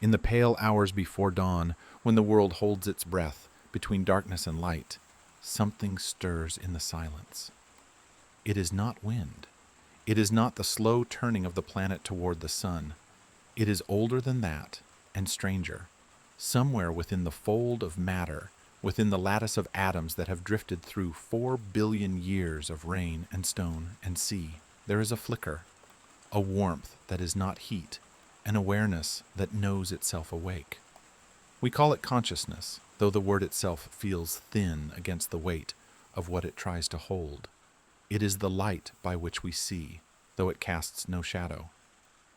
In the pale hours before dawn, when the world holds its breath between darkness and light, something stirs in the silence. It is not wind. It is not the slow turning of the planet toward the sun. It is older than that and stranger. Somewhere within the fold of matter, within the lattice of atoms that have drifted through 4 billion years of rain and stone and sea, there is a flicker, a warmth that is not heat, an awareness that knows itself awake. We call it consciousness, though the word itself feels thin against the weight of what it tries to hold. It is the light by which we see, though it casts no shadow.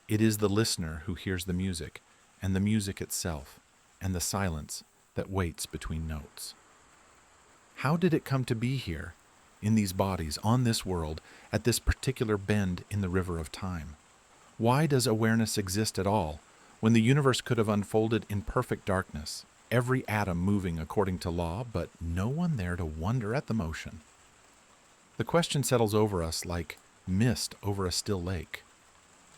It is the listener who hears the music, and the music itself, and the silence that waits between notes. How did it come to be here, in these bodies, on this world, at this particular bend in the river of time? Why does awareness exist at all, when the universe could have unfolded in perfect darkness, every atom moving according to law, but no one there to wonder at the motion? The question settles over us like mist over a still lake.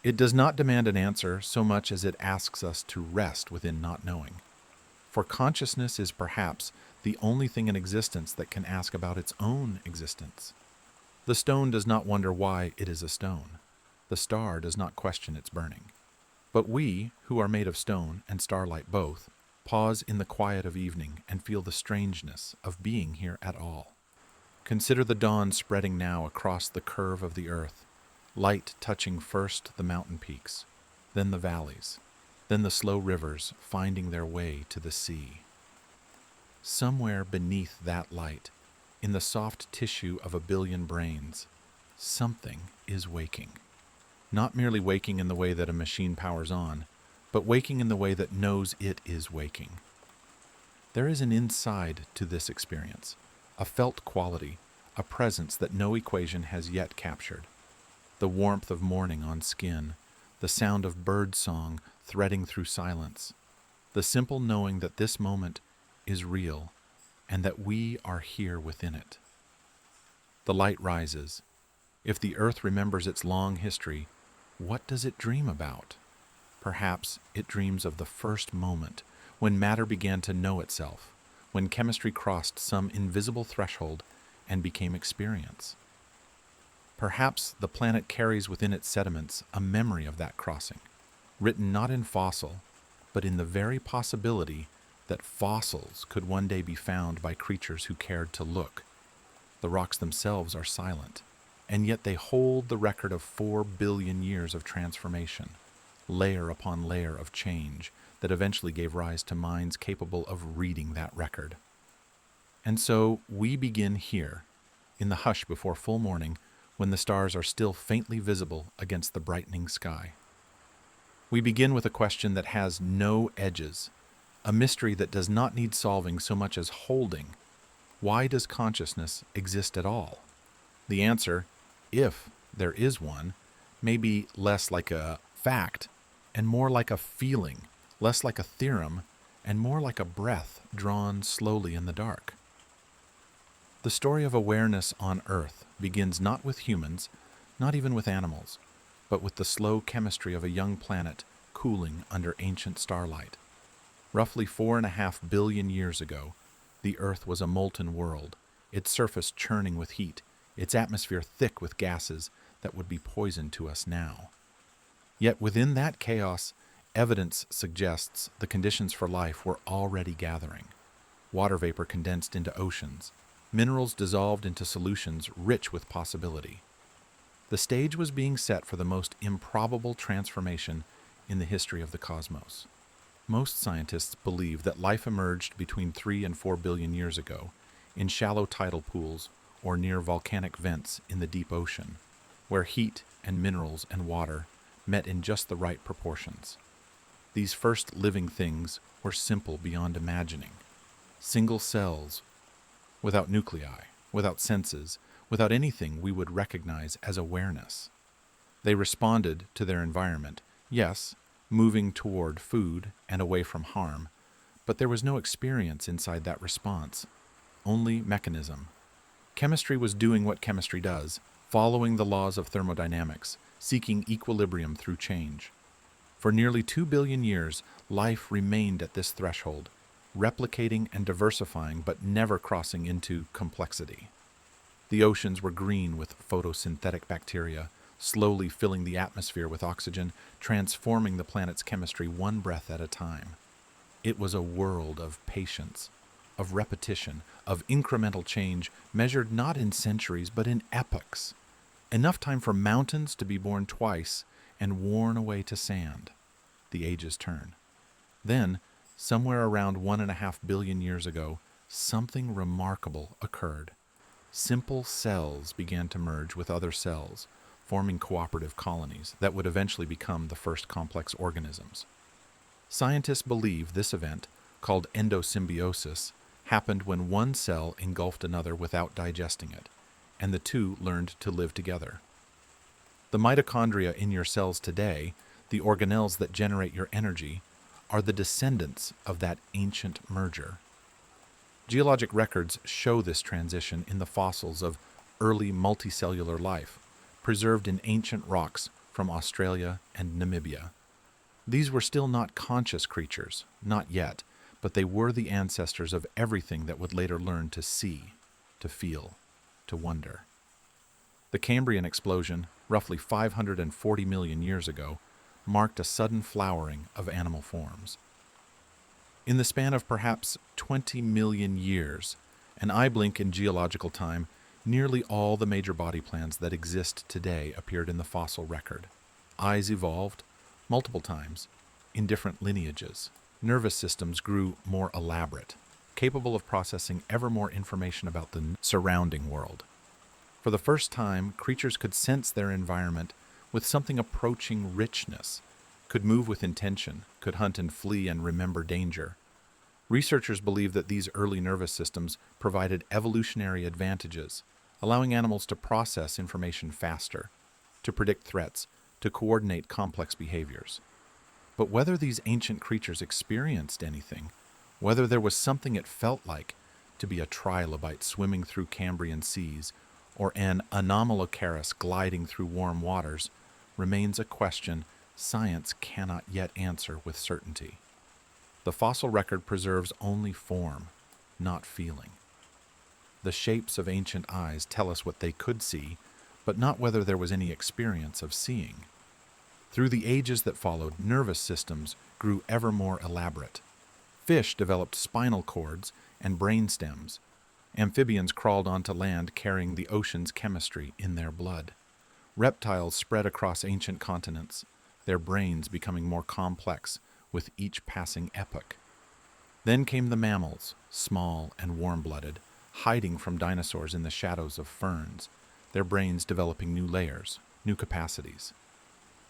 It does not demand an answer so much as it asks us to rest within not knowing. For consciousness is perhaps the only thing in existence that can ask about its own existence. The stone does not wonder why it is a stone. The star does not question its burning. But we, who are made of stone and starlight both, pause in the quiet of evening and feel the strangeness of being here at all. Consider the dawn spreading now across the curve of the earth, light touching first the mountain peaks, then the valleys, then the slow rivers finding their way to the sea. Somewhere beneath that light, in the soft tissue of a billion brains, something is waking. Not merely waking in the way that a machine powers on, but waking in the way that knows it is waking. There is an inside to this experience, a felt quality, a presence that no equation has yet captured. The warmth of morning on skin, the sound of bird song threading through silence, the simple knowing that this moment is real and that we are here within it. The light rises. If the earth remembers its long history, what does it dream about? Perhaps it dreams of the first moment when matter began to know itself, when chemistry crossed some invisible threshold and became experience. Perhaps the planet carries within its sediments a memory of that crossing, written not in fossil, but in the very possibility that fossils could one day be found by creatures who cared to look. The rocks themselves are silent, and yet they hold the record of 4 billion years of transformation, layer upon layer of change that eventually gave rise to minds capable of reading that record. And so we begin here, in the hush before full morning, when the stars are still faintly visible against the brightening sky. We begin with a question that has no edges, a mystery that does not need solving so much as holding. Why does consciousness exist at all? The answer, if there is one, may be less like a fact and more like a feeling, less like a theorem and more like a breath drawn slowly in the dark. The story of awareness on Earth begins not with humans, not even with animals, but with the slow chemistry of a young planet cooling under ancient starlight. Roughly 4.5 billion years ago, the Earth was a molten world, its surface churning with heat, its atmosphere thick with gases that would be poison to us now. Yet within that chaos, evidence suggests the conditions for life were already gathering. Water vapor condensed into oceans, minerals dissolved into solutions rich with possibility. The stage was being set for the most improbable transformation in the history of the cosmos. Most scientists believe that life emerged between 3 and 4 billion years ago in shallow tidal pools or near volcanic vents in the deep ocean, where heat and minerals and water met in just the right proportions. These first living things were simple beyond imagining. Single cells, without nuclei, without senses, without anything we would recognize as awareness. They responded to their environment, yes, moving toward food and away from harm, but there was no experience inside that response, only mechanism. Chemistry was doing what chemistry does, following the laws of thermodynamics, seeking equilibrium through change. For nearly 2 billion years, life remained at this threshold, replicating and diversifying but never crossing into complexity. The oceans were green with photosynthetic bacteria, slowly filling the atmosphere with oxygen, transforming the planet's chemistry one breath at a time. It was a world of patience, of repetition, of incremental change, measured not in centuries but in epochs. Enough time for mountains to be born twice and worn away to sand. The ages turn. Then, somewhere around 1.5 billion years ago, something remarkable occurred. Simple cells began to merge with other cells, forming cooperative colonies that would eventually become the first complex organisms. Scientists believe this event, called endosymbiosis, happened when one cell engulfed another without digesting it, and the two learned to live together. The mitochondria in your cells today, the organelles that generate your energy, are the descendants of that ancient merger. Geologic records show this transition in the fossils of early multicellular life, preserved in ancient rocks from Australia and Namibia. These were still not conscious creatures, not yet, but they were the ancestors of everything that would later learn to see, to feel, to wonder. The Cambrian explosion, roughly 540 million years ago, marked a sudden flowering of animal forms. In the span of perhaps 20 million years, an eye blink in geological time, nearly all the major body plans that exist today appeared in the fossil record. Eyes evolved multiple times in different lineages. Nervous systems grew more elaborate, capable of processing ever more information about the surrounding world. For the first time, creatures could sense their environment with something approaching richness, could move with intention, could hunt and flee and remember danger. Researchers believe that these early nervous systems provided evolutionary advantages, allowing animals to process information faster, to predict threats, to coordinate complex behaviors. But whether these ancient creatures experienced anything, whether there was something it felt like to be a trilobite swimming through Cambrian seas, or an anomalocaris gliding through warm waters, remains a question science cannot yet answer with certainty. The fossil record preserves only form, not feeling. The shapes of ancient eyes tell us what they could see, but not whether there was any experience of seeing. Through the ages that followed, nervous systems grew ever more elaborate. Fish developed spinal cords and brain stems. Amphibians crawled onto land carrying the ocean's chemistry in their blood. Reptiles spread across ancient continents, their brains becoming more complex with each passing epoch. Then came the mammals, small and warm-blooded, hiding from dinosaurs in the shadows of ferns, their brains developing new layers, new capacities.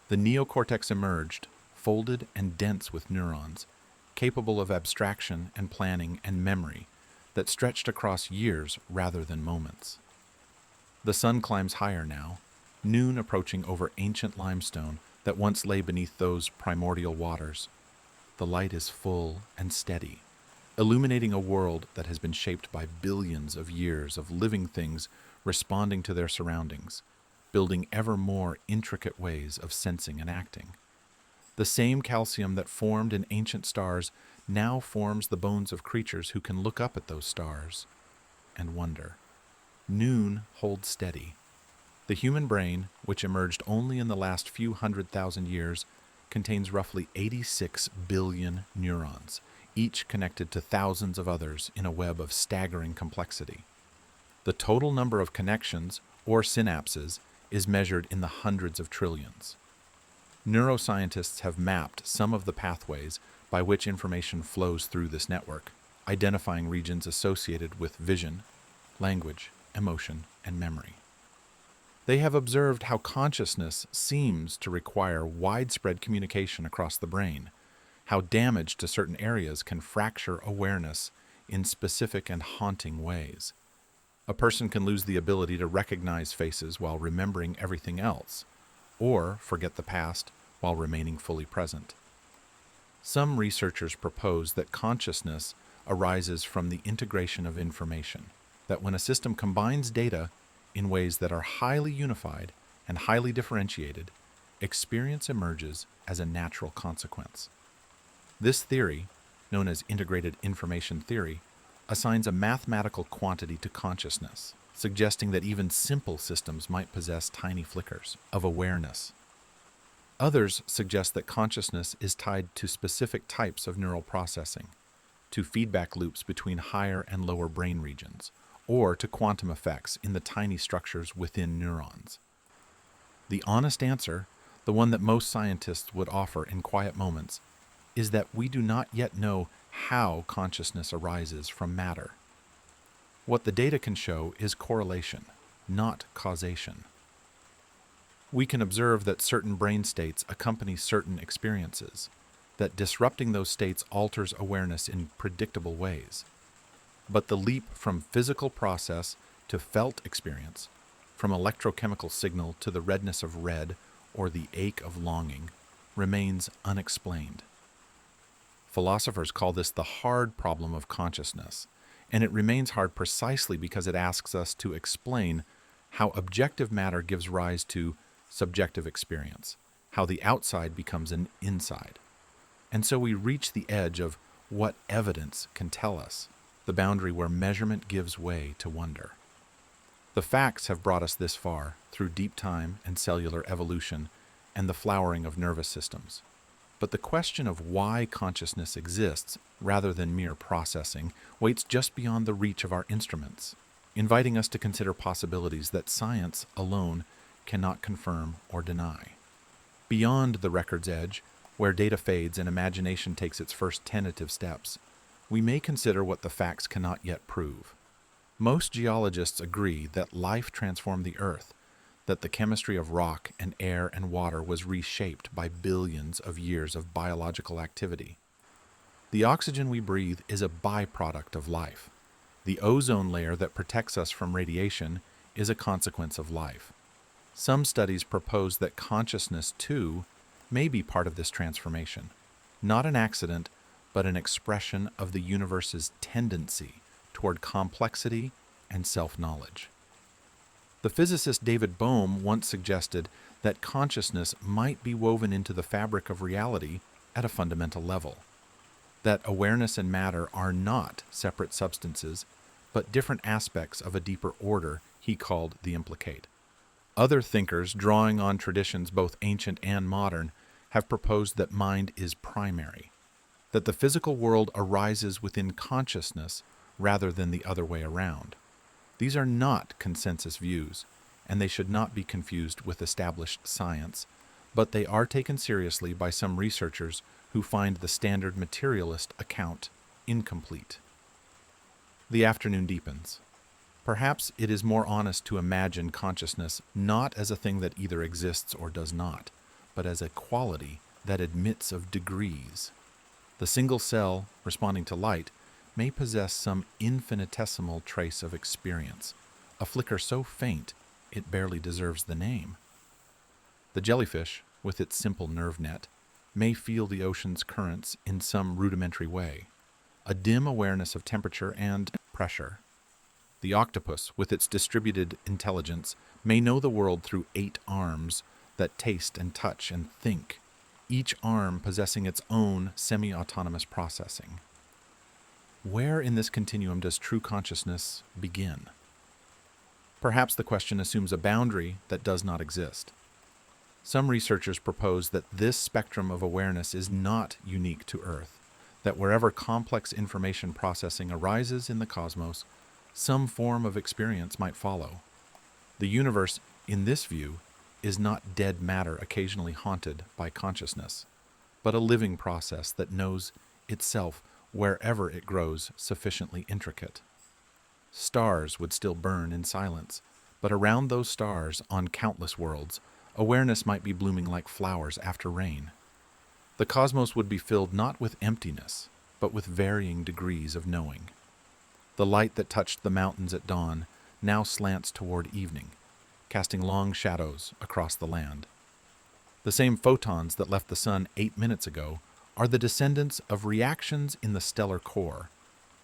The neocortex emerged, folded and dense with neurons, capable of abstraction and planning and memory that stretched across years rather than moments. The sun climbs higher now, noon approaching over ancient limestone that once lay beneath those primordial waters. The light is full and steady, illuminating a world that has been shaped by billions of years of living things responding to their surroundings, building ever more intricate ways of sensing and acting. The same calcium that formed in ancient stars now forms the bones of creatures who can look up at those stars and wonder. Noon holds steady. The human brain, which emerged only in the last few 100,000 years, contains roughly 86 billion neurons, each connected to thousands of others in a web of staggering complexity. The total number of connections, or synapses, is measured in the hundreds of trillions. Neuroscientists have mapped some of the pathways by which information flows through this network, identifying regions associated with vision, language, emotion, and memory. They have observed how consciousness seems to require widespread communication across the brain, how damage to certain areas can fracture awareness in specific and haunting ways. A person can lose the ability to recognize faces while remembering everything else, or forget the past while remaining fully present. Some researchers propose that consciousness arises from the integration of information, that when a system combines data in ways that are highly unified and highly differentiated, experience emerges as a natural consequence. This theory, known as integrated information theory, assigns a mathematical quantity to consciousness, suggesting that even simple systems might possess tiny flickers of awareness. Others suggest that consciousness is tied to specific types of neural processing, to feedback loops between higher and lower brain regions, or to quantum effects in the tiny structures within neurons. The honest answer, the one that most scientists would offer in quiet moments, is that we do not yet know how consciousness arises from matter. What the data can show is correlation, not causation. We can observe that certain brain states accompany certain experiences, that disrupting those states alters awareness in predictable ways. But the leap from physical process to felt experience, from electrochemical signal to the redness of red or the ache of longing, remains unexplained. Philosophers call this the hard problem of consciousness, and it remains hard precisely because it asks us to explain how objective matter gives rise to subjective experience, how the outside becomes an inside. And so we reach the edge of what evidence can tell us, the boundary where measurement gives way to wonder. The facts have brought us this far through deep time and cellular evolution and the flowering of nervous systems. But the question of why consciousness exists, rather than mere processing, waits just beyond the reach of our instruments, inviting us to consider possibilities that science alone cannot confirm or deny. Beyond the record's edge, where data fades and imagination takes its first tentative steps, we may consider what the facts cannot yet prove. Most geologists agree that life transformed the Earth, that the chemistry of rock and air and water was reshaped by billions of years of biological activity. The oxygen we breathe is a byproduct of life. The ozone layer that protects us from radiation is a consequence of life. Some studies propose that consciousness, too, may be part of this transformation, not an accident, but an expression of the universe's tendency toward complexity and self-knowledge. The physicist David Bohm once suggested that consciousness might be woven into the fabric of reality at a fundamental level, that awareness and matter are not separate substances, but different aspects of a deeper order he called the implicate. Other thinkers, drawing on traditions both ancient and modern, have proposed that mind is primary, that the physical world arises within consciousness rather than the other way around. These are not consensus views, and they should not be confused with established science, but they are taken seriously by some researchers who find the standard materialist account incomplete. The afternoon deepens. Perhaps it is more honest to imagine consciousness not as a thing that either exists or does not, but as a quality that admits of degrees. The single cell, responding to light, may possess some infinitesimal trace of experience, a flicker so faint it barely deserves the name. The jellyfish, with its simple nerve net, may feel the ocean's currents in some rudimentary way, a dim awareness of temperature and pressure. The octopus, with its distributed intelligence, may know the world through 8 arms that taste and touch and think, each arm possessing its own semi-autonomous processing. Where in this continuum does true consciousness begin? Perhaps the question assumes a boundary that does not exist. Some researchers propose that this spectrum of awareness is not unique to Earth, that wherever complex information processing arises in the cosmos, some form of experience might follow. The universe, in this view, is not dead matter occasionally haunted by consciousness, but a living process that knows itself wherever it grows sufficiently intricate. Stars would still burn in silence, but around those stars, on countless worlds, awareness might be blooming like flowers after rain. The cosmos would be filled not with emptiness, but with varying degrees of knowing. The light that touched the mountains at dawn now slants toward evening, casting long shadows across the land. The same photons that left the sun 8 minutes ago are the descendants of reactions in the stellar core,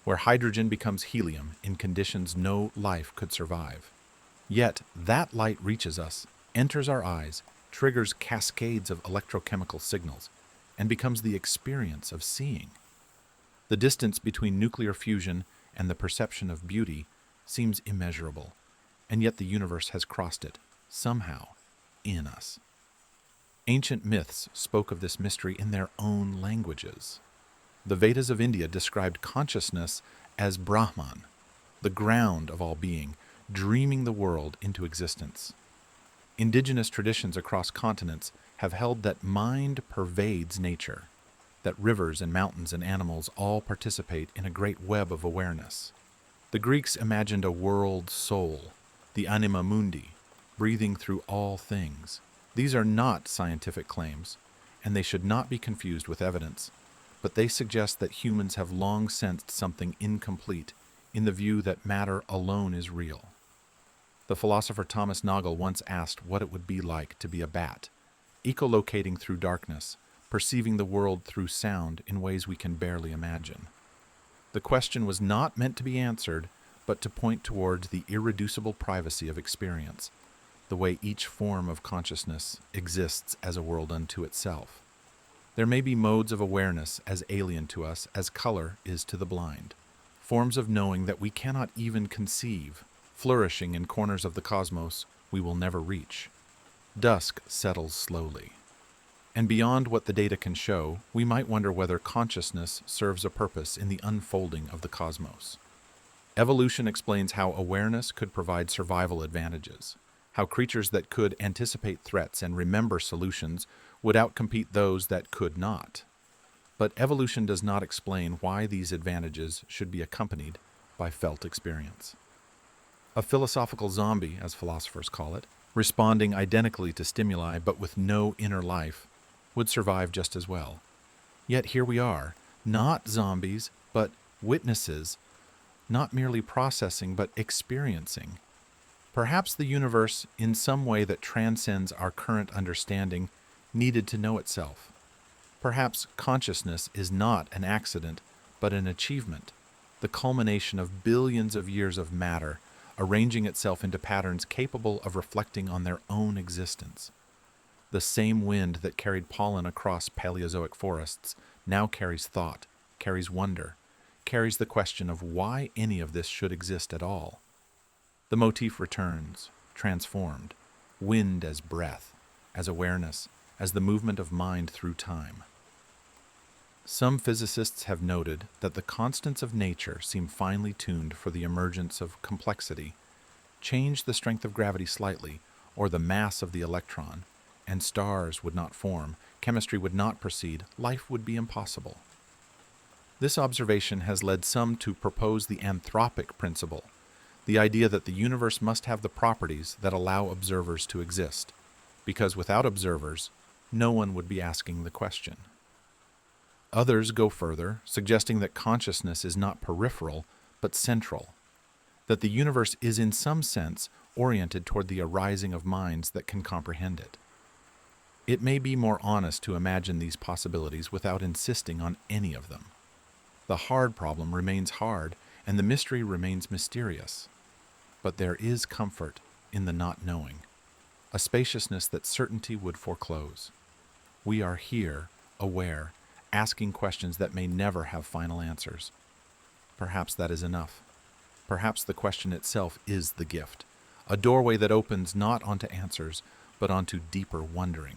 where hydrogen becomes helium in conditions no life could survive. Yet that light reaches us, enters our eyes, triggers cascades of electrochemical signals, and becomes the experience of seeing. The distance between nuclear fusion and the perception of beauty seems immeasurable, and yet the universe has crossed it, somehow, in us. Ancient myths spoke of this mystery in their own languages. The Vedas of India described consciousness as Brahman, the ground of all being, dreaming the world into existence. Indigenous traditions across continents have held that mind pervades nature, that rivers and mountains and animals all participate in a great web of awareness. The Greeks imagined a world soul, the anima mundi, breathing through all things. These are not scientific claims, and they should not be confused with evidence, but they suggest that humans have long sensed something incomplete in the view that matter alone is real. The philosopher Thomas Nagel once asked what it would be like to be a bat, echolocating through darkness, perceiving the world through sound in ways we can barely imagine. The question was not meant to be answered, but to point towards the irreducible privacy of experience, the way each form of consciousness exists as a world unto itself. There may be modes of awareness as alien to us as color is to the blind, forms of knowing that we cannot even conceive, flourishing in corners of the cosmos we will never reach. Dusk settles slowly. And beyond what the data can show, we might wonder whether consciousness serves a purpose in the unfolding of the cosmos. Evolution explains how awareness could provide survival advantages, how creatures that could anticipate threats and remember solutions would outcompete those that could not. But evolution does not explain why these advantages should be accompanied by felt experience. A philosophical zombie, as philosophers call it, responding identically to stimuli but with no inner life, would survive just as well. Yet here we are, not zombies, but witnesses, not merely processing, but experiencing. Perhaps the universe, in some way that transcends our current understanding, needed to know itself. Perhaps consciousness is not an accident, but an achievement, the culmination of billions of years of matter, arranging itself into patterns capable of reflecting on their own existence. The same wind that carried pollen across Paleozoic forests now carries thought, carries wonder, carries the question of why any of this should exist at all. The motif returns, transformed, wind as breath, as awareness, as the movement of mind through time. Some physicists have noted that the constants of nature seem finely tuned for the emergence of complexity. Change the strength of gravity slightly, or the mass of the electron, and stars would not form, chemistry would not proceed, life would be impossible. This observation has led some to propose the anthropic principle, the idea that the universe must have the properties that allow observers to exist, because without observers, no one would be asking the question. Others go further, suggesting that consciousness is not peripheral, but central, that the universe is in some sense oriented toward the arising of minds that can comprehend it. It may be more honest to imagine these possibilities without insisting on any of them. The hard problem remains hard, and the mystery remains mysterious. But there is comfort in the not knowing, a spaciousness that certainty would foreclose. We are here, aware, asking questions that may never have final answers. Perhaps that is enough. Perhaps the question itself is the gift, a doorway that opens not onto answers, but onto deeper wondering.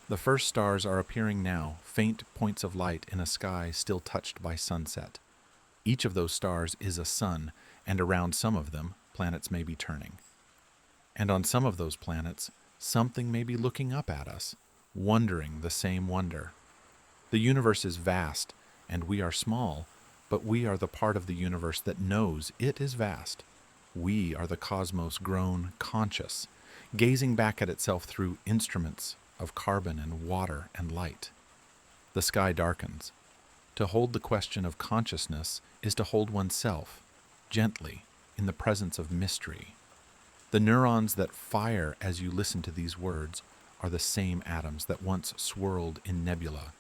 The first stars are appearing now, faint points of light in a sky still touched by sunset. Each of those stars is a sun, and around some of them, planets may be turning. And on some of those planets, something may be looking up at us, wondering the same wonder. The universe is vast, and we are small, but we are the part of the universe that knows it is vast. We are the cosmos grown conscious, gazing back at itself through instruments of carbon and water and light. The sky darkens. To hold the question of consciousness is to hold oneself, gently, in the presence of mystery. The neurons that fire as you listen to these words are the same atoms that once swirled in nebula,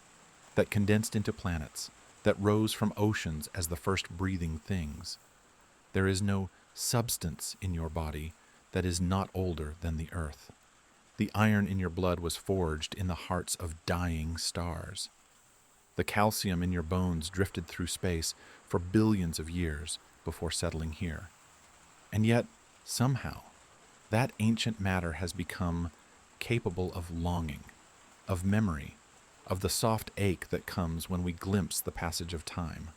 that condensed into planets, that rose from oceans as the first breathing things. There is no substance in your body that is not older than the earth. The iron in your blood was forged in the hearts of dying stars. The calcium in your bones drifted through space for billions of years before settling here. And yet, somehow, that ancient matter has become capable of longing, of memory, of the soft ache that comes when we glimpse the passage of time.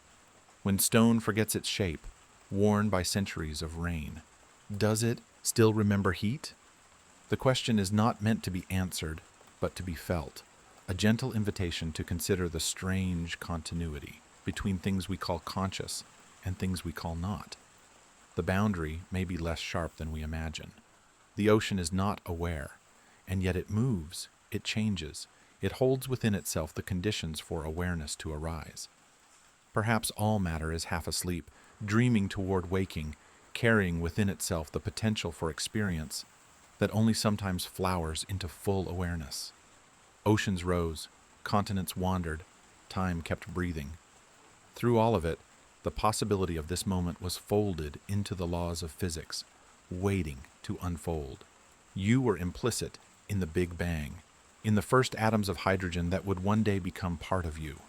When stone forgets its shape, worn by centuries of rain, does it still remember heat? The question is not meant to be answered, but to be felt, a gentle invitation to consider the strange continuity between things we call conscious and things we call not. The boundary may be less sharp than we imagine. The ocean is not aware, and yet it moves, it changes, it holds within itself the conditions for awareness to arise. Perhaps all matter is half asleep, dreaming toward waking, carrying within itself the potential for experience that only sometimes flowers into full awareness. Oceans rose, continents wandered, time kept breathing. Through all of it, the possibility of this moment was folded into the laws of physics, waiting to unfold. You were implicit in the Big Bang, in the first atoms of hydrogen that would one day become part of you.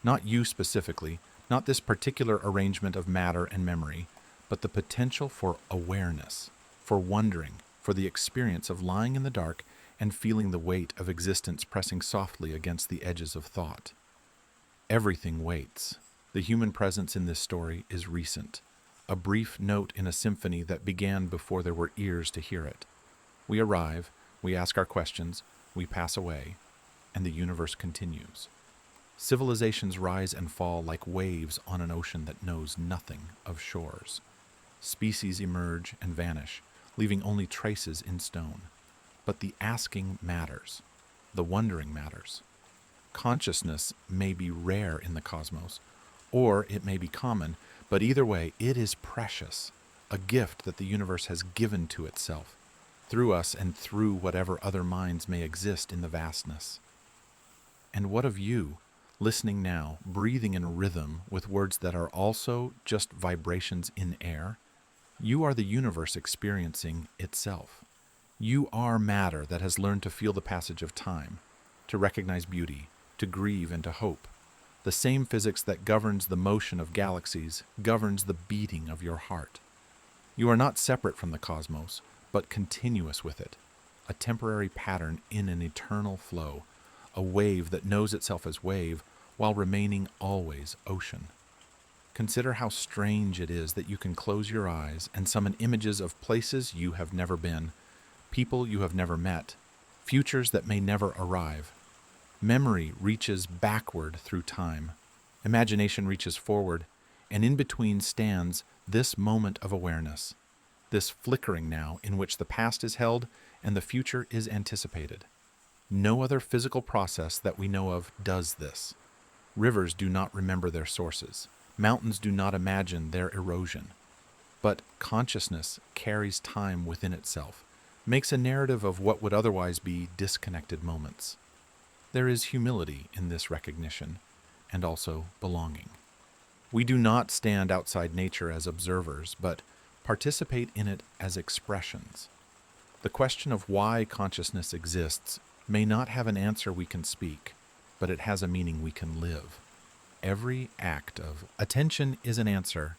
Not you specifically, not this particular arrangement of matter and memory, but the potential for awareness, for wondering, for the experience of lying in the dark and feeling the weight of existence pressing softly against the edges of thought. Everything waits. The human presence in this story is recent, a brief note in a symphony that began before there were ears to hear it. We arrive, we ask our questions, we pass away, and the universe continues. Civilizations rise and fall like waves on an ocean that knows nothing of shores. Species emerge and vanish, leaving only traces in stone. But the asking matters. The wondering matters. Consciousness may be rare in the cosmos, or it may be common, but either way, it is precious, a gift that the universe has given to itself, through us and through whatever other minds may exist in the vastness. And what of you, listening now, breathing in rhythm with words that are also just vibrations in air? You are the universe experiencing itself. You are matter that has learned to feel the passage of time, to recognize beauty, to grieve and to hope. The same physics that governs the motion of galaxies governs the beating of your heart. You are not separate from the cosmos, but continuous with it, a temporary pattern in an eternal flow, a wave that knows itself as wave while remaining always ocean. Consider how strange it is that you can close your eyes and summon images of places you have never been, people you have never met, futures that may never arrive. Memory reaches backward through time. Imagination reaches forward, and in between stands this moment of awareness, this flickering now in which the past is held and the future is anticipated. No other physical process that we know of does this. Rivers do not remember their sources. Mountains do not imagine their erosion. But consciousness carries time within itself, makes a narrative of what would otherwise be disconnected moments. There is humility in this recognition, and also belonging. We do not stand outside nature as observers, but participate in it as expressions. The question of why consciousness exists may not have an answer we can speak, but it has a meaning we can live. Every act of attention is an answer.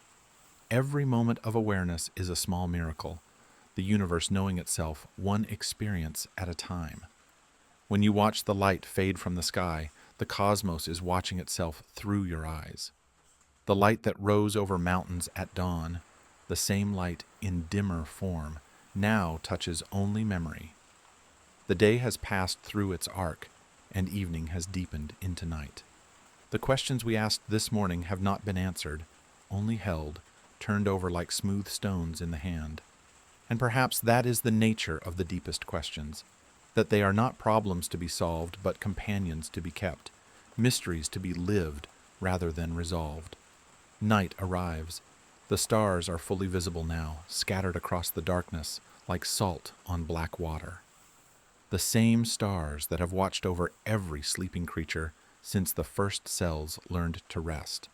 Every moment of awareness is a small miracle, the universe knowing itself one experience at a time. When you watch the light fade from the sky, the cosmos is watching itself through your eyes. The light that rose over mountains at dawn, the same light in dimmer form, now touches only memory. The day has passed through its arc, and evening has deepened into night. The questions we asked this morning have not been answered, only held, turned over like smooth stones in the hand. And perhaps that is the nature of the deepest questions, that they are not problems to be solved, but companions to be kept, mysteries to be lived rather than resolved. Night arrives. The stars are fully visible now, scattered across the darkness like salt on black water. The same stars that have watched over every sleeping creature since the first cells learned to rest.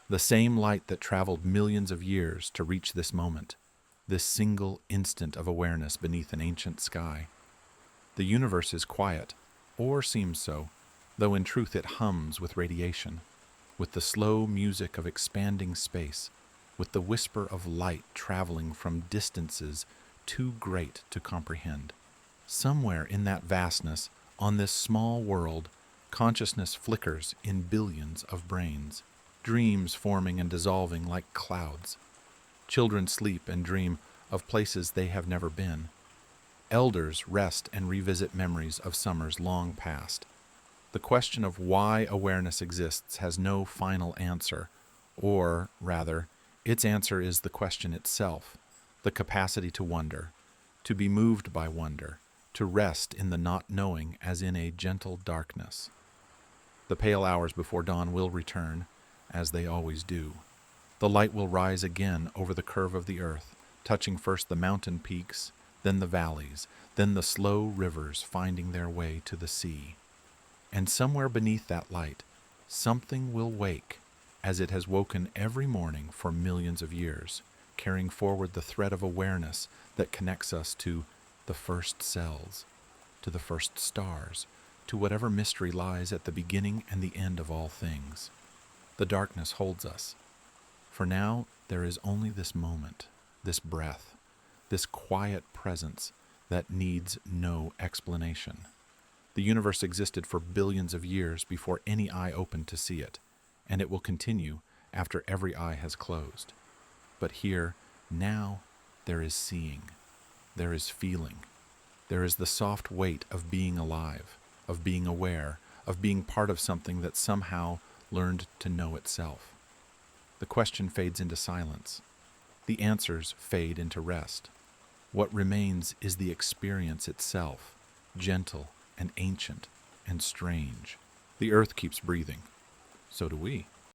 The same light that traveled millions of years to reach this moment, this single instant of awareness beneath an ancient sky. The universe is quiet, or seems so, though in truth it hums with radiation, with the slow music of expanding space, with the whisper of light traveling from distances too great to comprehend. Somewhere in that vastness, on this small world, consciousness flickers in billions of brains, dreams forming and dissolving like clouds. Children sleep and dream of places they have never been. Elders rest and revisit memories of summers long past. The question of why awareness exists has no final answer, or, rather, its answer is the question itself, the capacity to wonder, to be moved by wonder, to rest in the not knowing as in a gentle darkness. The pale hours before dawn will return, as they always do. The light will rise again over the curve of the earth, touching first the mountain peaks, then the valleys, then the slow rivers finding their way to the sea. And somewhere beneath that light, something will wake, as it has woken every morning for millions of years, carrying forward the thread of awareness that connects us to the first cells, to the first stars, to whatever mystery lies at the beginning and the end of all things. The darkness holds us. For now, there is only this moment, this breath, this quiet presence that needs no explanation. The universe existed for billions of years before any eye opened to see it, and it will continue after every eye has closed. But here, now, there is seeing, there is feeling, there is the soft weight of being alive, of being aware, of being part of something that somehow learned to know itself. The question fades into silence. The answers fade into rest. What remains is the experience itself, gentle and ancient and strange. The earth keeps breathing. So do we.